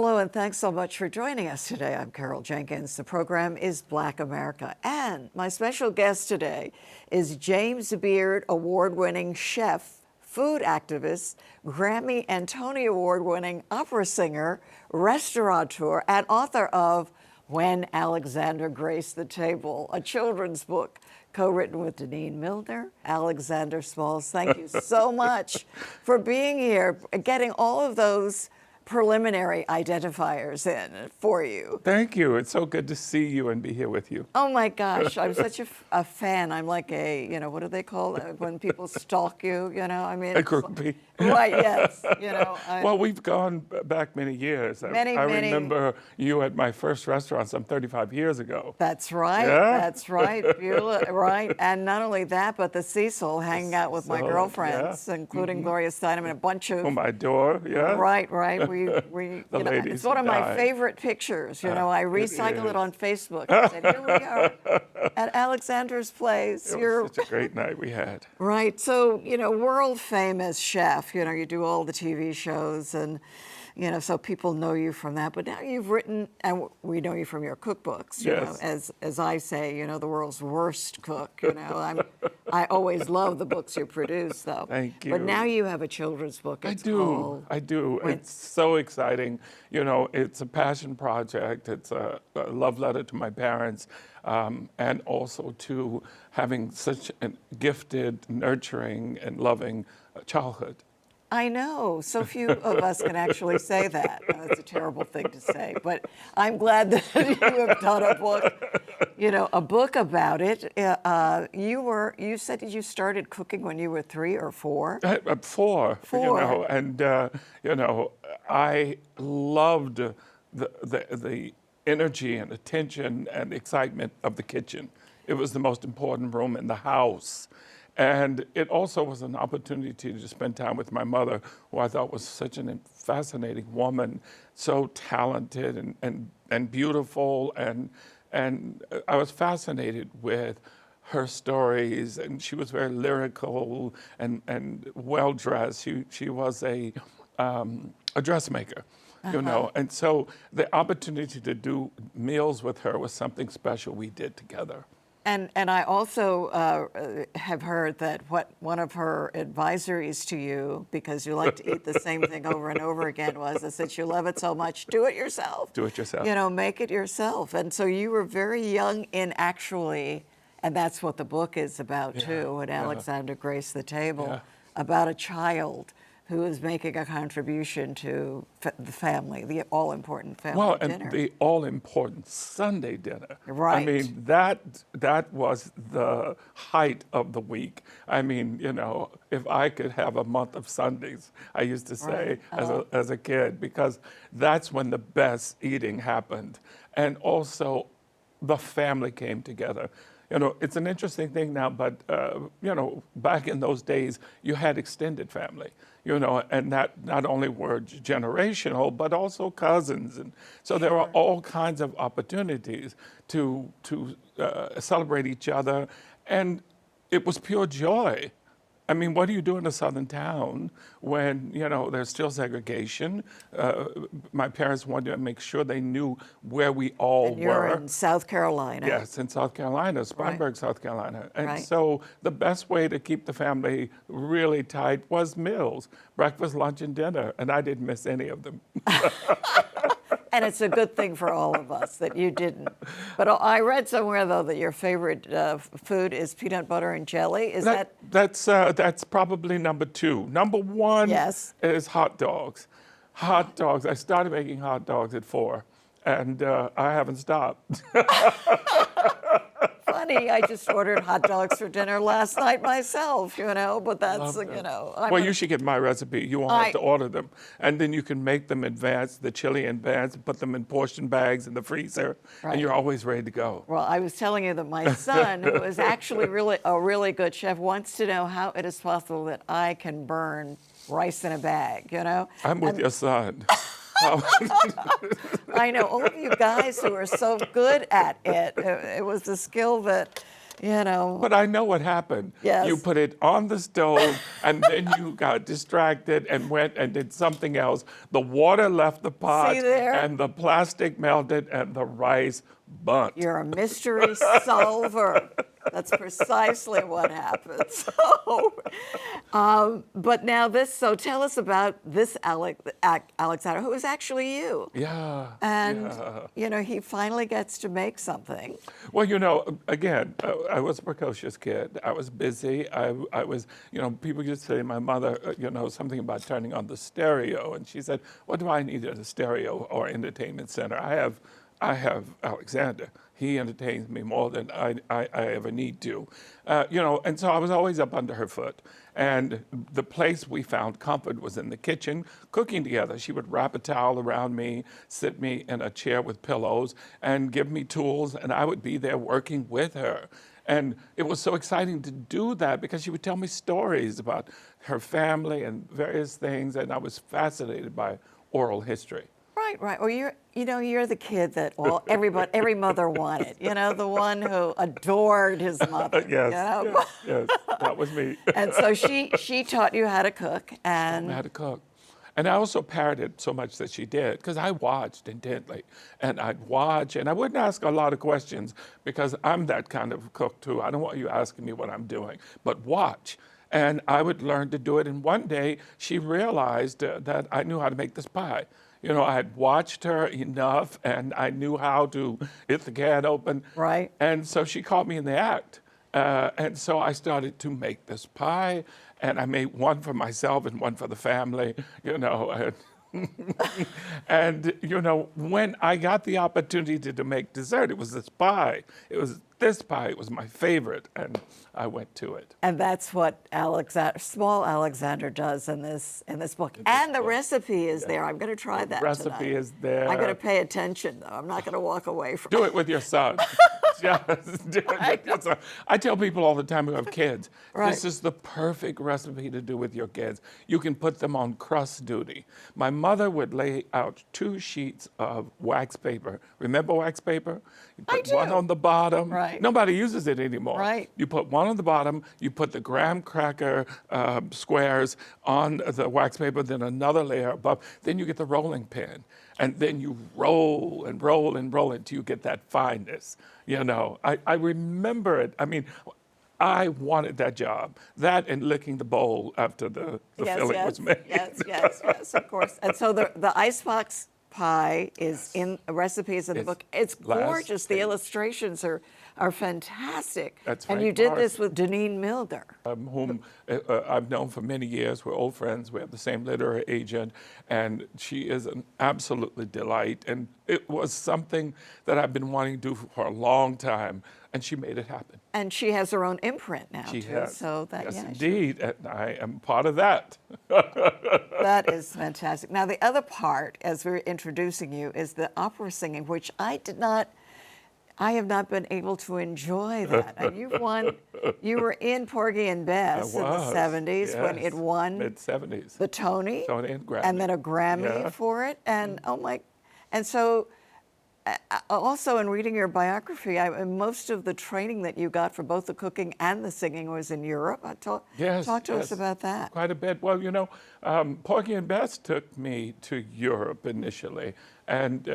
Hello, and thanks so much for joining us today. I'm Carol Jenkins. The program is Black America. And my special guest today is James Beard Award-winning chef, food activist, Grammy and Tony Award-winning opera singer, restaurateur, and author of When Alexander Graced the Table, a children's book co-written with Denene Millner. Alexander Smalls, thank you so much for being here, getting all of those preliminary identifiers in for you. Thank you. It's so good to see you and be here with you. Oh my gosh, I'm such a fan. I'm like a, what do they call it when people stalk you, I mean. A groupie. Right, yes, Well, we've gone back many years. Many. I remember you at my first restaurant some 35 years ago. That's right, yeah? That's right, Beulah, right. And not only that, but the Cecil, hanging out with my girlfriends, yeah. including Gloria Steinem and a bunch of. Oh, my door, yeah. Right. We ladies it's one of my died. favorite pictures. I recycle it on Facebook. I said, here we are at Alexander's place. It was such a great night we had. Right. So, world famous chef. You do all the TV shows, and so people know you from that. But now you've written, and we know you from your cookbooks. Yes. As I say, the world's worst cook. I always love the books you produce, though. Thank you. But now you have a children's book. I do. It's so exciting. It's a passion project. It's a love letter to my parents, and also to having such a gifted, nurturing, and loving childhood. I know. So few of us can actually say that. That's a terrible thing to say, but I'm glad that you have done a book about it. You said you started cooking when you were 3 or 4? 4. 4. And I loved the energy and attention and excitement of the kitchen. It was the most important room in the house. And it also was an opportunity to spend time with my mother, who I thought was such a fascinating woman, so talented and beautiful. And I was fascinated with her stories, and she was very lyrical and well-dressed. She was a dressmaker. And so the opportunity to do meals with her was something special we did together. And I also have heard that one of her advisories to you, because you like to eat the same thing over and over again, was that since you love it so much, do it yourself. Do it yourself. Make it yourself. And so you were very young in actually, and that's what the book is about too, when Alexander Graced the Table, about a child who is making a contribution to the family, the all-important family dinner. And the all-important Sunday dinner. Right. I mean, that was the height of the week. I mean, if I could have a month of Sundays, I used to say as a kid, because that's when the best eating happened. And also, the family came together. It's an interesting thing now, but, back in those days, you had extended family, and that not only were generational, but also cousins. And so there were all kinds of opportunities to celebrate each other. And it was pure joy. I mean, what do you do in a southern town when, there's still segregation? My parents wanted to make sure they knew where we all and you're in South Carolina. Yes, in South Carolina, Spartanburg, South Carolina. And Right. so the best way to keep the family really tight was meals, breakfast, lunch, and dinner. And I didn't miss any of them. And it's a good thing for all of us that you didn't. But I read somewhere, though, that your favorite food is peanut butter and jelly. Is That's probably number 2. Number 1 is hot dogs. Hot dogs. I started making hot dogs at 4, and I haven't stopped. Funny, I just ordered hot dogs for dinner last night myself, but that's, Well, you should get my recipe. You won't have to order them. And then you can make them advanced, the chili in advance, put them in portion bags in the freezer, and you're always ready to go. Well, I was telling you that my son, who is actually a really good chef, wants to know how it is possible that I can burn rice in a bag, I'm with your son. I know all of you guys who are so good at it. It was a skill that you know. But I know what happened. Yes. You put it on the stove, and then you got distracted and went and did something else. The water left the pot, See there? and the plastic melted, and the rice burnt. You're a mystery solver. That's precisely what happened. But now so tell us about this Alexander, who is actually you. Yeah. And, yeah. you know, he finally gets to make something. Well, you know, again, I was a precocious kid. I was busy. I was, you know, people used to say to my mother, you know, something about turning on the stereo. And she said, what do I need at a stereo or entertainment center? I have Alexander. He entertains me more than I ever need to. You know, and so I was always up under her foot. And the place we found comfort was in the kitchen, cooking together. She would wrap a towel around me, sit me in a chair with pillows, and give me tools, and I would be there working with her. And it was so exciting to do that because she would tell me stories about her family and various things, and I was fascinated by oral history. Right. Well, you're the kid that every mother wanted. You know, the one who adored his mother. Yes, You know? yes, that was me. And so she taught you how to cook, and How to cook. And I also parroted so much that she did, because I watched intently. And I'd watch, and I wouldn't ask a lot of questions, because I'm that kind of cook too. I don't want you asking me what I'm doing, but watch. And I would learn to do it. And one day, she realized that I knew how to make this pie. You know, I had watched her enough, and I knew how to hit the can open. Right. And so she caught me in the act. And so I started to make this pie, and I made one for myself and one for the family, you know. And, you know, when I got the opportunity to make dessert, it was this pie. It was my favorite, and I went to it. And that's what small Alexander does in this book. And the recipe is there. I'm going to try that Recipe tonight. is there. I'm going to pay attention, though. I'm not going to walk away from Do it with your son. Yes, do it with your son. I tell people all the time who have kids, this is the perfect recipe to do with your kids. You can put them on crust duty. My mother would lay out 2 sheets of wax paper. Remember wax paper? You put one on the bottom. Right. Nobody uses it anymore. Right. You put one on the bottom, you put the graham cracker squares on the wax paper, then another layer above. Then you get the rolling pin. And then you roll and roll and roll until you get that fineness. You know, I remember it. I mean, I wanted that job. That and licking the bowl after the filling was made. Yes, of course. And so the icebox pie is in recipes in the book. It's gorgeous. The illustrations are fantastic. That's and Frank you did this Parsons. with Denene Millner. Whom I've known for many years. We're old friends. We have the same literary agent, and she is an absolutely delight. And it was something that I've been wanting to do for a long time, and she made it happen. And she has her own imprint now, She too. has. So that, yes, yeah, indeed. And I am part of that. that is fantastic. Now, the other part, as we're introducing you, is the opera singing, which I have not been able to enjoy that. And you were in Porgy and Bess in the 70s when it won mid-70s. the Tony And Grammy. and then a Grammy for it. And and so also in reading your biography, most of the training that you got for both the cooking and the singing was in Europe. Talk to us about that. Quite a bit. Well, you know, Porgy and Bess took me to Europe initially, and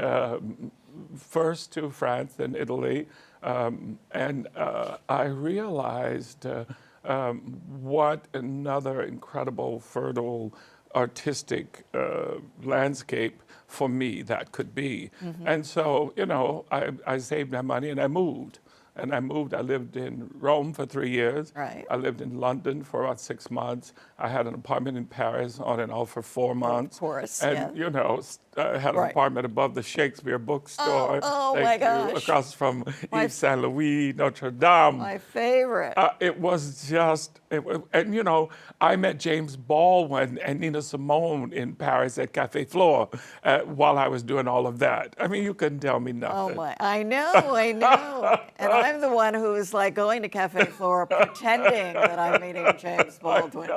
first to France, then Italy, and I realized what another incredible, fertile, artistic landscape for me that could be. And so, you know, I saved my money and I moved. I lived in Rome for 3 years. Right. I lived in London for about 6 months. I had an apartment in Paris on and off for 4 months. Of course, And, you know, I had an apartment above the Shakespeare bookstore. Oh my gosh. Across from Yves Saint Louis, Notre Dame. My favorite. It was just, and you know, I met James Baldwin and Nina Simone in Paris at Café Flore while I was doing all of that. I mean, you couldn't tell me nothing. Oh my! I know. And I'm the one who is like going to Cafe Flora pretending that I'm meeting James Baldwin.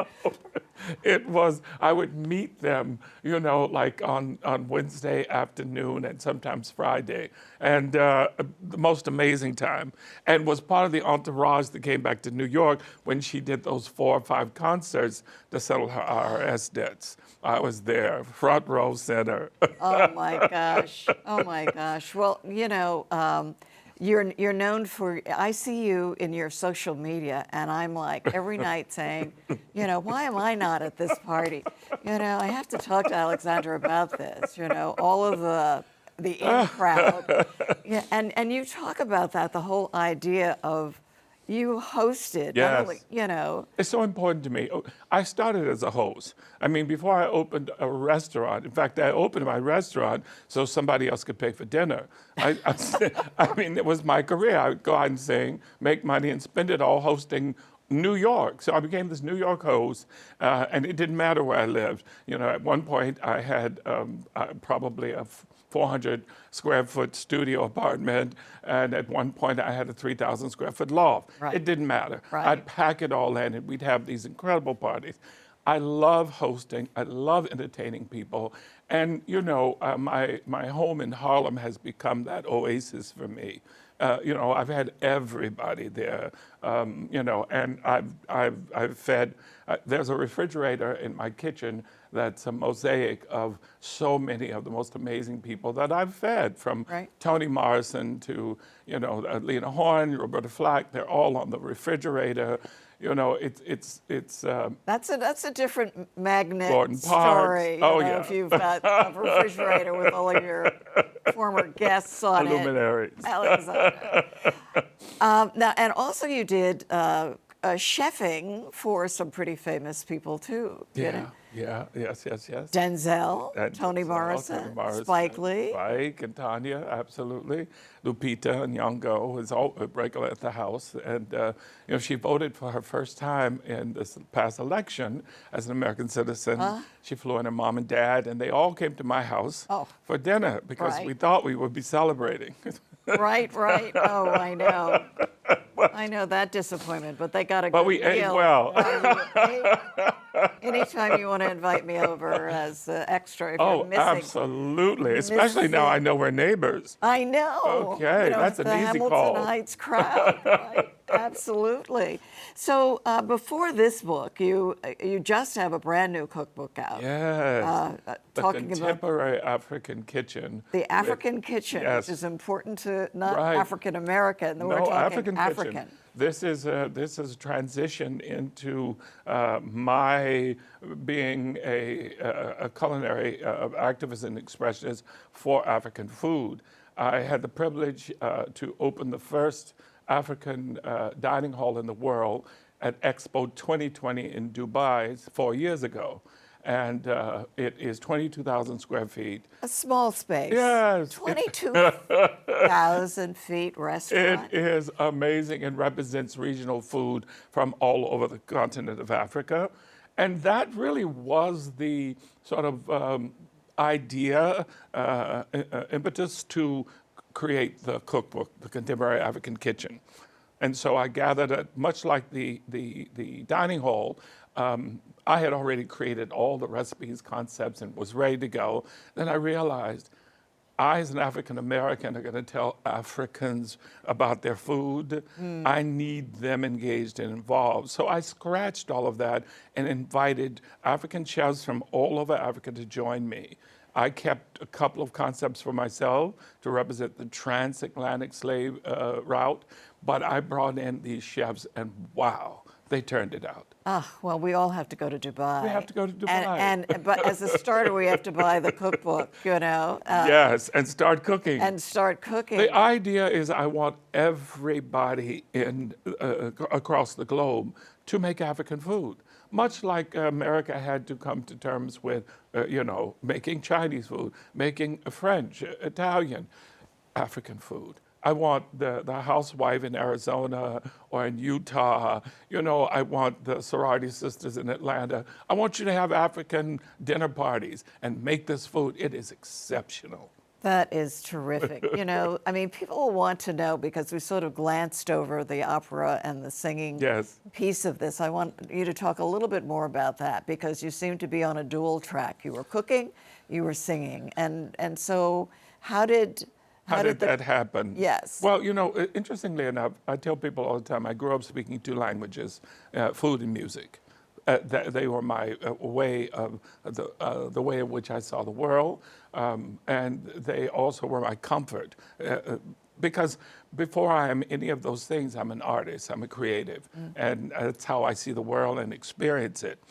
It was, I would meet them, you know, like on Wednesday afternoon and sometimes Friday, and the most amazing time. And was part of the entourage that came back to New York when she did those 4 or 5 concerts to settle her IRS debts. I was there, front row center. Oh my gosh. Oh my gosh. Well, you know, you're known for, I see you in your social media, and I'm like every night saying, you know, why am I not at this party? You know, I have to talk to Alexandra about this, you know, all of the in crowd. Yeah, and you talk about that, the whole idea of you hosted, not Yes. only, you know. It's so important to me. I started as a host. I mean, before I opened a restaurant, in fact, I opened my restaurant so somebody else could pay for dinner. I mean, it was my career. I would go out and sing, make money, and spend it all hosting New York. So I became this New York host, and it didn't matter where I lived. You know, at one point I had probably a 400 square foot studio apartment, and at one point I had a 3,000 square foot loft. Right. It didn't matter. Right. I'd pack it all in, and we'd have these incredible parties. I love hosting. I love entertaining people, and you know, my home in Harlem has become that oasis for me. You know, I've had everybody there. You know, and I've fed. There's a refrigerator in my kitchen that's a mosaic of so many of the most amazing people that I've fed, from Right. Toni Morrison to, you know, Lena Horne, Roberta Flack. They're all on the refrigerator. You know, it's That's a different magnet Gordon story. Parks. Oh, you know, yeah. If you've got a refrigerator with all of your former guests on luminaries. it, Alexandra. Now, and also you did chefing for some pretty famous people too. You know? Yes. Denzel, And Toni Denzel, Morrison, Toni Morrison, Spike Lee. Spike and Tanya, absolutely. Lupita Nyong'o is all regular at the house, and you know, she voted for her first time in this past election as an American citizen. She flew in her mom and dad, and they all came to my house for dinner because we Right. thought we would be celebrating. Right. Oh, I know. I know that disappointment, but they got a But good we ate deal. well. Anytime you want to invite me over as extra, if Oh, you're missing. absolutely. Especially now I know we're neighbors. I know. Okay, You know, that's an the easy Hamilton call. Heights crowd, right? Absolutely. So before this book, you just have a brand new cookbook out. Yes. The Talking about Contemporary African Kitchen. the African kitchen, yes. which is important to not Right. African American. We're No, talking African kitchen. This is a transition into my being a culinary activist and expressionist for African food. I had the privilege to open the first African dining hall in the world at Expo 2020 in Dubai 4 years ago. And it is 22,000 square feet. A small space. Yes. 22,000 feet restaurant. It is amazing and represents regional food from all over the continent of Africa. And that really was the sort of idea, impetus to create the cookbook, The Contemporary African Kitchen. And so I gathered it, much like the dining hall. I had already created all the recipes, concepts, and was ready to go. Then I realized I, as an African American, are going to tell Africans about their food. I need them engaged and involved. So I scratched all of that and invited African chefs from all over Africa to join me. I kept a couple of concepts for myself to represent the transatlantic slave route, but I brought in these chefs, and wow, they turned it out. Well, we all have to go to Dubai. We have to go to Dubai. But as a starter, we have to buy the cookbook, you know. Yes, and start cooking. And start cooking. The idea is I want everybody across the globe to make African food. Much like America had to come to terms with, you know, making Chinese food, making French, Italian, African food. I want the housewife in Arizona or in Utah. You know, I want the sorority sisters in Atlanta. I want you to have African dinner parties and make this food. It is exceptional. That is terrific. You know, I mean, people will want to know because we sort of glanced over the opera and the singing Yes. piece of this. I want you to talk a little bit more about that because you seem to be on a dual track. You were cooking, you were singing, and so how did that happen? Yes. Well, you know, interestingly enough, I tell people all the time, I grew up speaking two languages, food and music. They were my way of the way in which I saw the world, and they also were my comfort. Because before I am any of those things, I'm an artist, I'm a creative, and that's how I see the world and experience it.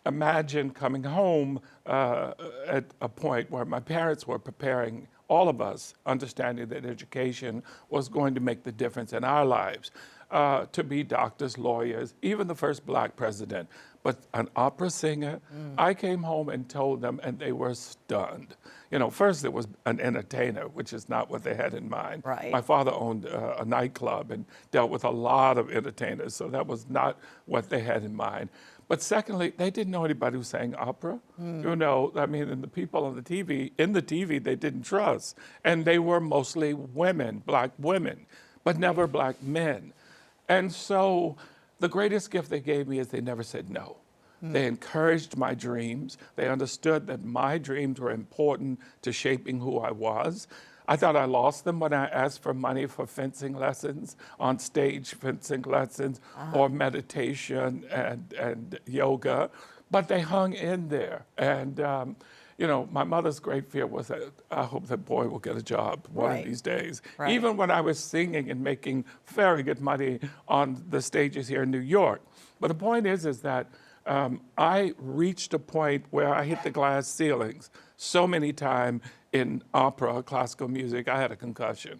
Imagine coming home at a point where my parents were preparing all of us, understanding that education was going to make the difference in our lives, to be doctors, lawyers, even the first black president, but an opera singer. I came home and told them, and they were stunned. You know, first it was an entertainer, which is not what they had in mind. Right. My father owned a nightclub and dealt with a lot of entertainers, so that was not what they had in mind. But secondly, they didn't know anybody who sang opera. You know, I mean, and the people on the TV, they didn't trust. And they were mostly women, black women, but never black men. And so the greatest gift they gave me is they never said no. They encouraged my dreams. They understood that my dreams were important to shaping who I was. I thought I lost them when I asked for money for fencing lessons, on stage fencing lessons, or meditation and yoga, but they hung in there. And, you know, my mother's great fear was that I hope that boy will get a job one of these days. Right. Even when I was singing and making very good money on the stages here in New York. But the point is that I reached a point where I hit the glass ceilings so many times in opera, classical music, I had a concussion.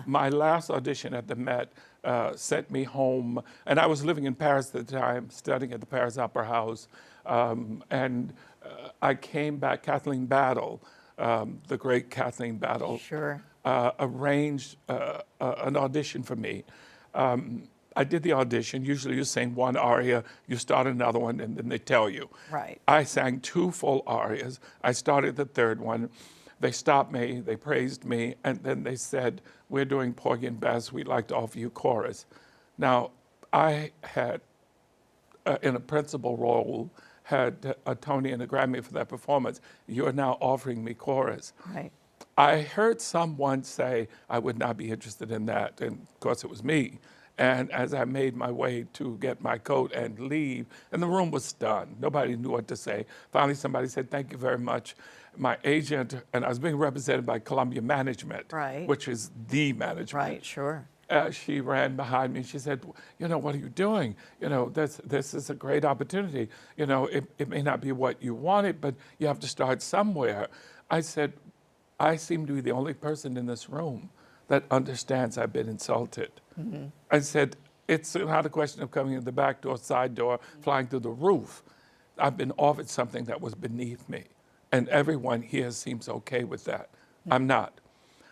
My last audition at the Met sent me home, and I was living in Paris at the time, studying at the Paris Opera House, and I came back, Kathleen Battle, the great Kathleen Battle, arranged an audition for me. I did the audition. Usually you sing one aria, you start another one, and then they tell you. Right. I sang 2 full arias. I started the 3rd one. They stopped me, they praised me, and then they said, we're doing Porgy and Bess, we'd like to offer you chorus. Now, I had, in a principal role, had a Tony and a Grammy for that performance. You are now offering me chorus. Right. I heard someone say I would not be interested in that, and of course it was me. And as I made my way to get my coat and leave, and the room was stunned. Nobody knew what to say. Finally, somebody said, thank you very much. My agent, and I was being represented by Columbia Management, which is the management. Right, sure. She ran behind me and she said, you know, what are you doing? You know, this is a great opportunity. You know, it may not be what you wanted, but you have to start somewhere. I said, I seem to be the only person in this room that understands I've been insulted. I said, it's not a question of coming in the back door, side door, flying through the roof. I've been offered something that was beneath me. And everyone here seems okay with that. I'm not.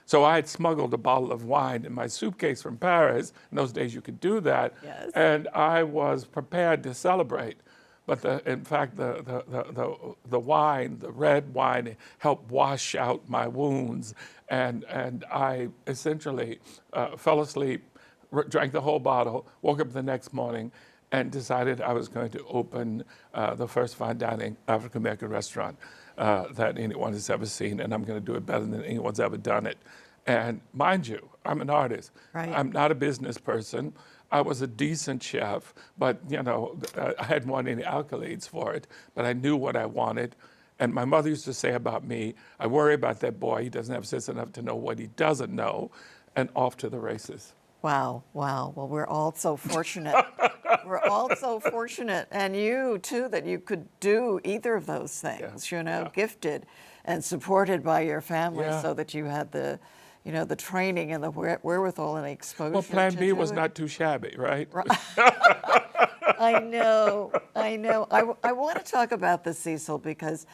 So I had smuggled a bottle of wine in my suitcase from Paris. In those days, you could do that. Yes. And I was prepared to celebrate. But in fact, the wine, the red wine, helped wash out my wounds. And I essentially fell asleep, drank the whole bottle, woke up the next morning, and decided I was going to open the first fine dining African-American restaurant that anyone has ever seen, and I'm going to do it better than anyone's ever done it. And mind you, I'm an artist. Right. I'm not a business person. I was a decent chef, but you know, I hadn't won any accolades for it, but I knew what I wanted. And my mother used to say about me, I worry about that boy. He doesn't have sense enough to know what he doesn't know, and off to the races. Wow, wow. Well, we're all so fortunate. We're all so fortunate. And you, too, that you could do either of those things, you know, gifted and supported by your family so that you had the, you know, the training and the wherewithal and exposure. Well, Plan B was not too shabby, right? I know, I know. I want to talk about the Cecil because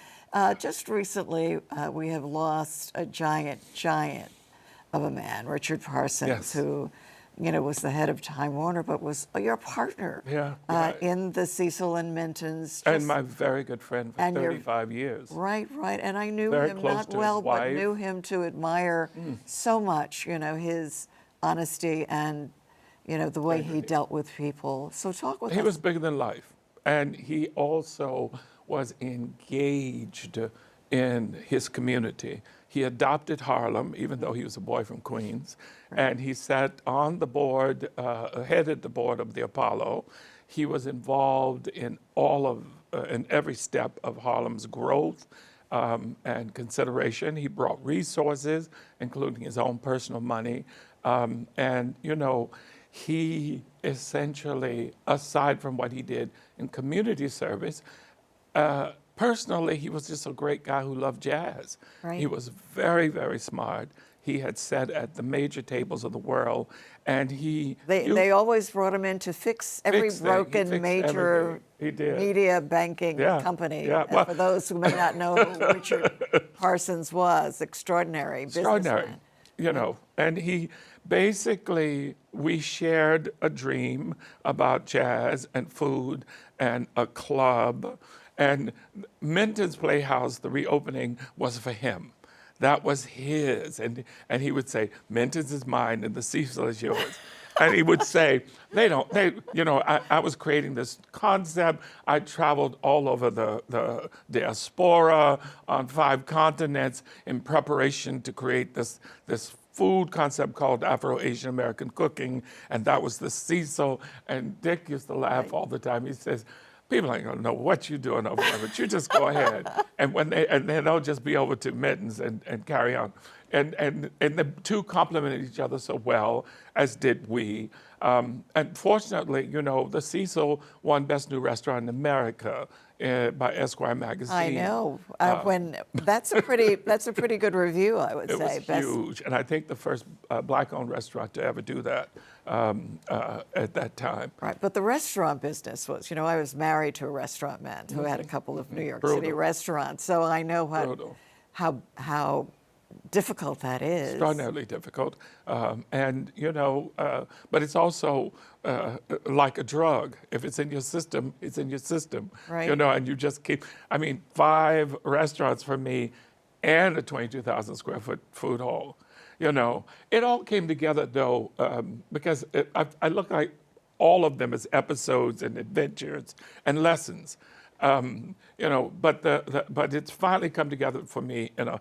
just recently we have lost a giant of a man, Richard Parsons, who was the head of Time Warner, but was your partner in the Cecil and Minton's. And my very good friend for 35 years. Right. And I knew Very him close not to well, his but wife. knew him to admire so much, his honesty and, the way he dealt with people. So talk with us. He was bigger than life. And he also was engaged in his community. He adopted Harlem, even though he was a boy from Queens. Right. And he sat on the board, headed the board of the Apollo. He was involved in in every step of Harlem's growth and consideration. He brought resources, including his own personal money. He essentially, aside from what he did in community service, personally, he was just a great guy who loved jazz. Right. He was very, very smart. He had sat at the major tables of the world, and they always brought him in to fix every broken major media banking company. Yeah. Well, for those who may not know who Richard Parsons was, extraordinary businessman. And he basically, we shared a dream about jazz and food and a club. And Minton's Playhouse, the reopening, was for him. That was his. And he would say, Minton's is mine and the Cecil is yours. And he would say, I was creating this concept. I traveled all over the diaspora on 5 continents in preparation to create this food concept called Afro-Asian American cooking. And that was the Cecil. And Dick used to laugh all the time. He says, people ain't gonna know what you're doing over there, but you just go ahead. And then they'll just be over to Mittens and carry on. And the two complemented each other so well, as did we. And fortunately, the Cecil won Best New Restaurant in America by Esquire magazine. I know. That's a pretty good review, I would say. It was huge, and I think the first black-owned restaurant to ever do that at that time. Right, but the restaurant business was, I was married to a restaurant man who had a couple of New York City restaurants, so I know how difficult that is. Extraordinarily difficult. But it's also like a drug. If it's in your system, it's in your system. Right. And you just keep, 5 restaurants for me and a 22,000 square foot food hall. It all came together though, because I look like all of them as episodes and adventures and lessons. But it's finally come together for me in a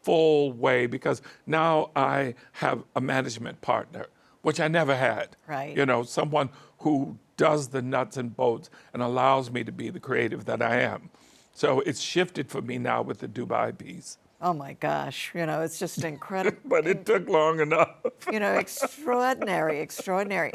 full way, because now I have a management partner, which I never had. Right. Someone who does the nuts and bolts and allows me to be the creative that I am. So it's shifted for me now with the Dubai piece. Oh my gosh, it's just incredible. But it took long enough. Extraordinary.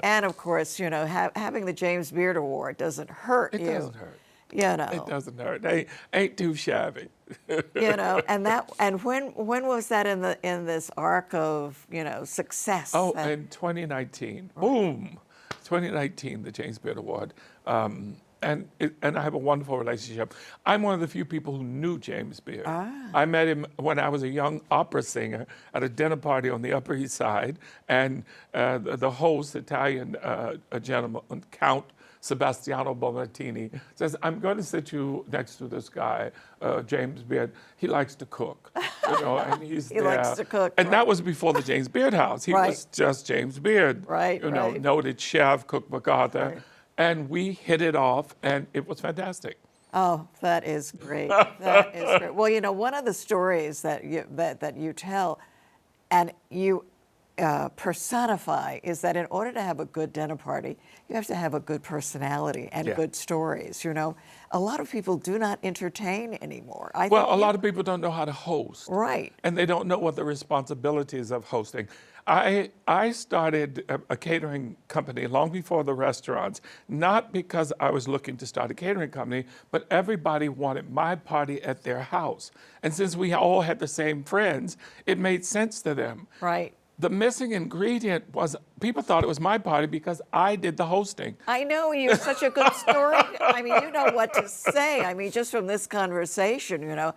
And of course, having the James Beard Award doesn't hurt you. It doesn't hurt. It doesn't hurt. They ain't too shabby. And when was that in this arc of success? Oh, in 2019. Right. Boom, 2019, the James Beard Award. And I have a wonderful relationship. I'm one of the few people who knew James Beard. I met him when I was a young opera singer at a dinner party on the Upper East Side, and the host, Italian gentleman, Count Sebastiano Bonattini, says, I'm going to sit you next to this guy, James Beard. He likes to cook, and he's He likes to cook. And that was before the James Beard House. He was just James Beard. Right, noted chef, Cook MacArthur. Right. And we hit it off, and it was fantastic. Oh, that is great. That is great. Well, one of the stories that you tell and you personify is that in order to have a good dinner party, you have to have a good personality and good stories. A lot of people do not entertain anymore. A lot of people don't know how to host. Right. And they don't know what the responsibilities of hosting. I started a catering company long before the restaurants, not because I was looking to start a catering company, but everybody wanted my party at their house. And since we all had the same friends, it made sense to them. Right. The missing ingredient was people thought it was my party because I did the hosting. I know, you're such a good story. You know what to say. Just from this conversation, there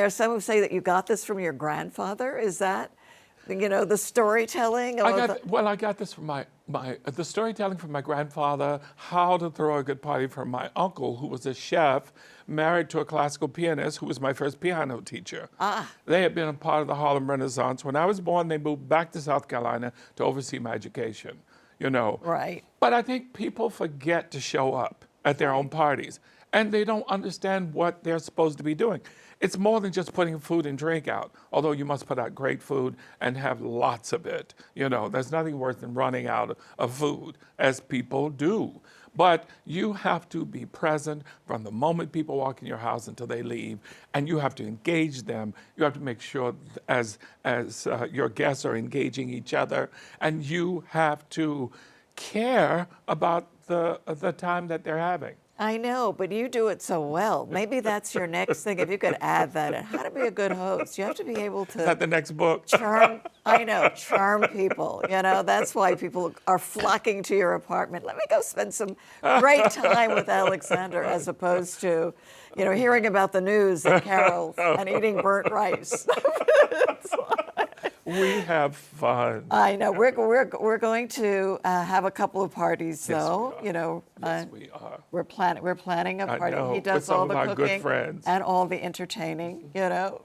are some who say that you got this from your grandfather. Is that? You know, the storytelling. I got this from the storytelling from my grandfather, how to throw a good party from my uncle, who was a chef, married to a classical pianist, who was my first piano teacher. They had been a part of the Harlem Renaissance. When I was born, they moved back to South Carolina to oversee my education, you know. Right. But I think people forget to show up at their own parties, and they don't understand what they're supposed to be doing. It's more than just putting food and drink out, although you must put out great food and have lots of it. You know, there's nothing worse than running out of food, as people do. But you have to be present from the moment people walk in your house until they leave, and you have to engage them. You have to make sure as your guests are engaging each other, and you have to care about the time that they're having. I know, but you do it so well. Maybe that's your next thing. If you could add that, and how to be a good host. You have to be able to. Is that the next book? Charm people. You know, that's why people are flocking to your apartment. Let me go spend some great time with Alexander, as opposed to, you know, hearing about the news and Carol and eating burnt rice. We have fun. I know. We're going to have a couple of parties, though. Yes, we are. You know, Yes, we are. We're planning a party. know, He does with some all of the our good cooking friends. and all the entertaining. You know.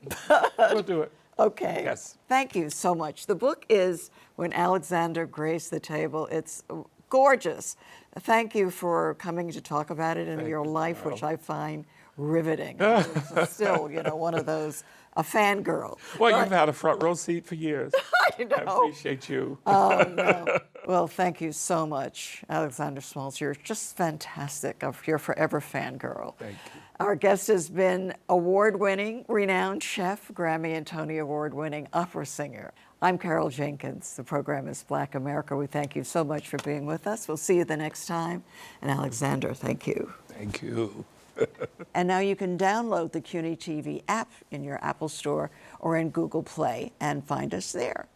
We'll do it. Okay. Yes. Thank you so much. The book is When Alexander Graced the Table. It's gorgeous. Thank you for coming to talk about it in your life, which I find riveting. It's still, you know, one of those, a fangirl. Well, you've had a front row seat for years. I know. I appreciate you. Oh, no. Well, thank you so much, Alexander Smalls. You're just fantastic. You're forever fangirl. Thank you. Our guest has been award-winning, renowned chef, Grammy and Tony Award-winning opera singer. I'm Carol Jenkins. The program is Black America. We thank you so much for being with us. We'll see you the next time. And Alexander, thank you. Thank you. And now you can download the CUNY TV app in your Apple Store or in Google Play and find us there.